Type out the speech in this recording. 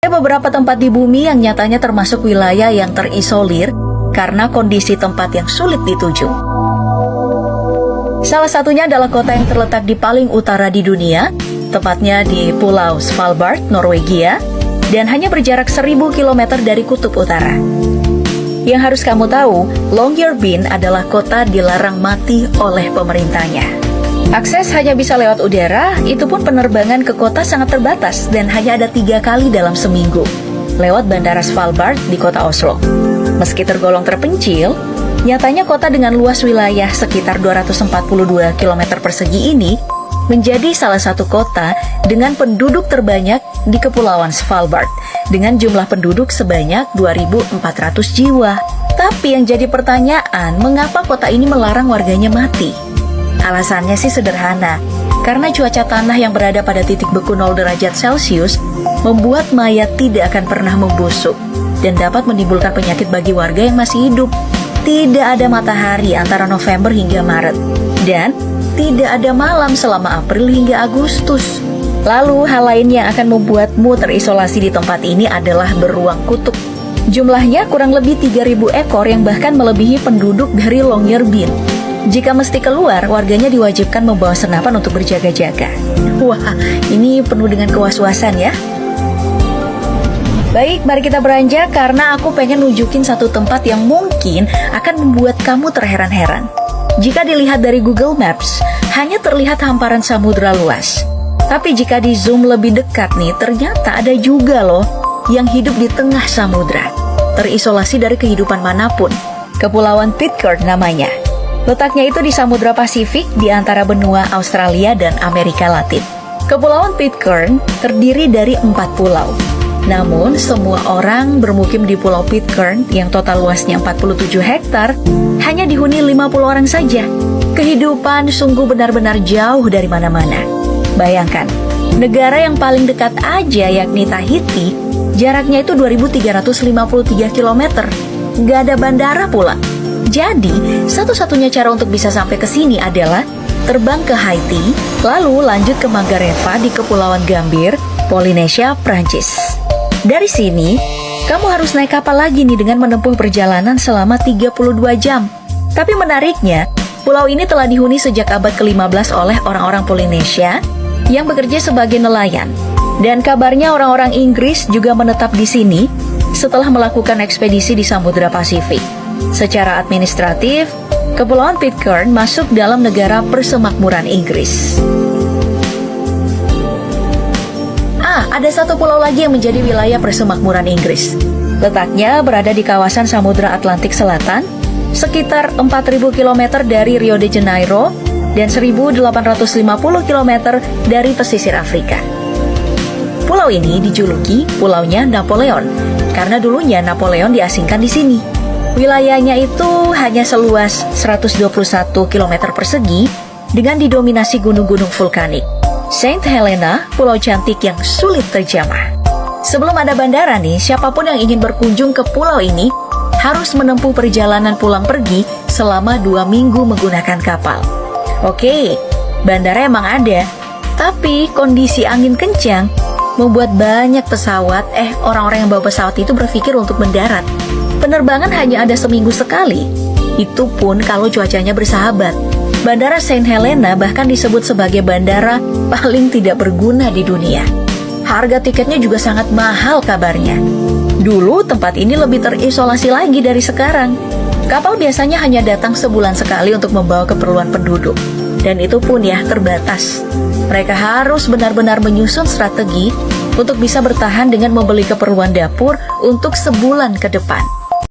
Ada beberapa tempat di bumi yang nyatanya termasuk wilayah yang terisolir karena kondisi tempat yang sulit dituju. Salah satunya adalah kota yang terletak di paling utara di dunia, tepatnya di Pulau Svalbard, Norwegia, dan hanya berjarak 1000 km dari kutub utara. Yang harus kamu tahu, Longyearbyen adalah kota dilarang mati oleh pemerintahnya. Akses hanya bisa lewat udara, itu pun penerbangan ke kota sangat terbatas dan hanya ada 3 kali dalam seminggu, lewat Bandara Svalbard di kota Oslo. Meski tergolong terpencil, nyatanya kota dengan luas wilayah sekitar 242 km persegi ini menjadi salah satu kota dengan penduduk terbanyak di Kepulauan Svalbard, dengan jumlah penduduk sebanyak 2.400 jiwa. Tapi yang jadi pertanyaan, mengapa kota ini melarang warganya mati? Alasannya sih sederhana, karena cuaca tanah yang berada pada titik beku 0 derajat Celcius membuat mayat tidak akan pernah membusuk dan dapat menimbulkan penyakit bagi warga yang masih hidup. Tidak ada matahari antara November hingga Maret, dan tidak ada malam selama April hingga Agustus. Lalu hal lain yang akan membuatmu terisolasi di tempat ini adalah beruang kutub. Jumlahnya kurang lebih 3.000 ekor yang bahkan melebihi penduduk dari Longyearbyen. Jika mesti keluar, warganya diwajibkan membawa senapan untuk berjaga-jaga. Wah, ini penuh dengan kewas-wasan ya. Baik, mari kita beranjak karena aku pengen nunjukin satu tempat yang mungkin akan membuat kamu terheran-heran. Jika dilihat dari Google Maps, hanya terlihat hamparan samudra luas. Tapi jika di zoom lebih dekat nih, ternyata ada juga loh yang hidup di tengah samudra, terisolasi dari kehidupan manapun. Kepulauan Pitcairn namanya. Letaknya itu di Samudra Pasifik di antara benua Australia dan Amerika Latin. Kepulauan Pitcairn terdiri dari 4 pulau. Namun, semua orang bermukim di Pulau Pitcairn yang total luasnya 47 hektar hanya dihuni 50 orang saja. Kehidupan sungguh benar-benar jauh dari mana-mana. Bayangkan, negara yang paling dekat aja yakni Tahiti, jaraknya itu 2.353 km. Gak ada bandara pula. Jadi, satu-satunya cara untuk bisa sampai ke sini adalah terbang ke Haiti, lalu lanjut ke Mangareva di Kepulauan Gambir, Polinesia, Prancis. Dari sini, kamu harus naik kapal lagi nih dengan menempuh perjalanan selama 32 jam. Tapi menariknya, pulau ini telah dihuni sejak abad ke-15 oleh orang-orang Polinesia yang bekerja sebagai nelayan. Dan kabarnya orang-orang Inggris juga menetap di sini setelah melakukan ekspedisi di Samudra Pasifik. Secara administratif, Kepulauan Pitcairn masuk dalam negara persemakmuran Inggris. Ada satu pulau lagi yang menjadi wilayah persemakmuran Inggris. Letaknya berada di kawasan Samudra Atlantik Selatan, sekitar 4.000 km dari Rio de Janeiro dan 1.850 km dari pesisir Afrika. Pulau ini dijuluki Pulaunya Napoleon, karena dulunya Napoleon diasingkan di sini. Wilayahnya itu hanya seluas 121 km persegi dengan didominasi gunung-gunung vulkanik. Saint Helena, pulau cantik yang sulit terjamah. Sebelum ada bandara nih, siapapun yang ingin berkunjung ke pulau ini harus menempuh perjalanan pulang pergi selama 2 minggu menggunakan kapal. Oke, bandara emang ada, tapi kondisi angin kencang membuat banyak pesawat, orang-orang yang bawa pesawat itu berpikir untuk mendarat. Penerbangan hanya ada seminggu sekali, itu pun kalau cuacanya bersahabat. Bandara Saint Helena bahkan disebut sebagai bandara paling tidak berguna di dunia. Harga tiketnya juga sangat mahal kabarnya. Dulu tempat ini lebih terisolasi lagi dari sekarang. Kapal biasanya hanya datang sebulan sekali untuk membawa keperluan penduduk. Dan itu pun ya terbatas. Mereka harus benar-benar menyusun strategi untuk bisa bertahan dengan membeli keperluan dapur untuk sebulan ke depan.